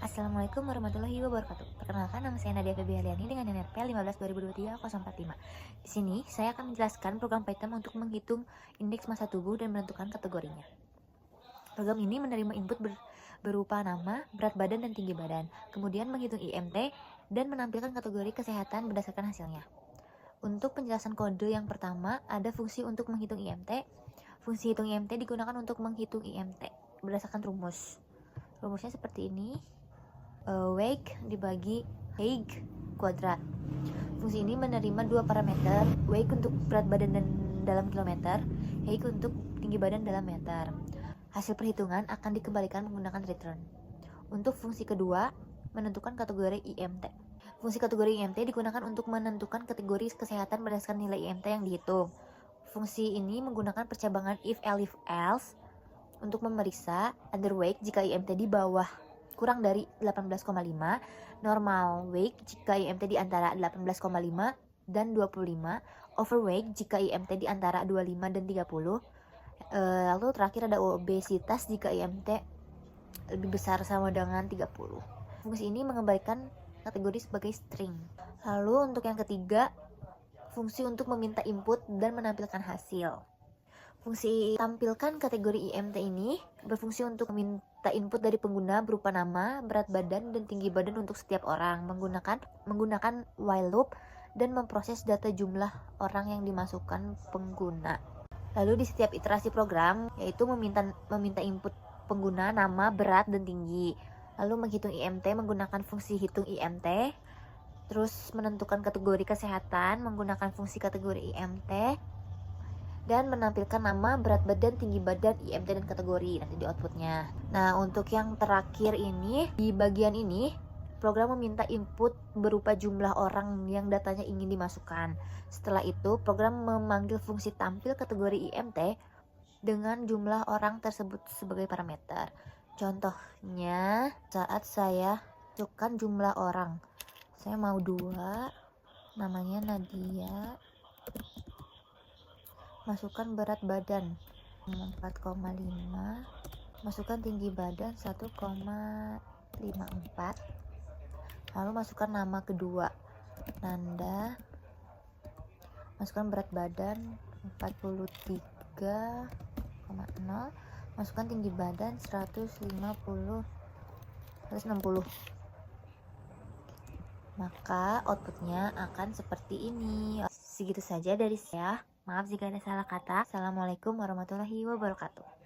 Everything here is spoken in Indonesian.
Assalamualaikum warahmatullahi wabarakatuh. Perkenalkan, nama saya Nadia Febialiani dengan NRP 15 2023 Di sini, saya akan menjelaskan program Python untuk menghitung indeks massa tubuh dan menentukan kategorinya. Program ini menerima input berupa nama, berat badan, dan tinggi badan, kemudian menghitung IMT, dan menampilkan kategori kesehatan berdasarkan hasilnya. Untuk penjelasan kode yang pertama, ada fungsi untuk menghitung IMT. Fungsi hitung IMT digunakan untuk menghitung IMT berdasarkan rumus. Rumusnya seperti ini. Weight dibagi height kuadrat. Fungsi ini menerima dua parameter, weight untuk berat badan dan dalam kilometer, height untuk tinggi badan dalam meter. Hasil perhitungan akan dikembalikan menggunakan return. Untuk fungsi kedua, menentukan kategori IMT. Fungsi kategori IMT digunakan untuk menentukan kategori kesehatan berdasarkan nilai IMT yang dihitung. Fungsi ini menggunakan percabangan if else untuk memeriksa underweight jika IMT di bawah kurang dari 18,5, normal weight jika IMT di antara 18,5 dan 25, overweight jika IMT di antara 25 dan 30. Lalu terakhir ada obesitas jika IMT lebih besar sama dengan 30. Fungsi ini mengembalikan kategori sebagai string. Lalu untuk yang ketiga, fungsi untuk meminta input dan menampilkan hasil. Fungsi tampilkan kategori IMT ini berfungsi untuk meminta input dari pengguna berupa nama, berat badan, dan tinggi badan untuk setiap orang menggunakan while loop dan memproses data jumlah orang yang dimasukkan pengguna. Lalu di setiap iterasi program, yaitu meminta input pengguna nama, berat, dan tinggi. Lalu menghitung IMT menggunakan fungsi hitung IMT. Terus menentukan kategori kesehatan menggunakan fungsi kategori IMT. Dan menampilkan nama, berat badan, tinggi badan, IMT, dan kategori nanti di outputnya. Nah, untuk yang terakhir ini, di bagian ini, program meminta input berupa jumlah orang yang datanya ingin dimasukkan. Setelah itu, program memanggil fungsi tampil kategori IMT dengan jumlah orang tersebut sebagai parameter. Contohnya, saat saya masukkan jumlah orang, saya mau 2, namanya Nadia. Masukkan berat badan 4,5, masukkan tinggi badan 1,54, lalu masukkan nama kedua Nanda, masukkan berat badan 43,0, masukkan tinggi badan 160, maka outputnya akan seperti ini. Segitu saja dari saya. Maaf jika ada salah kata. Assalamualaikum warahmatullahi wabarakatuh.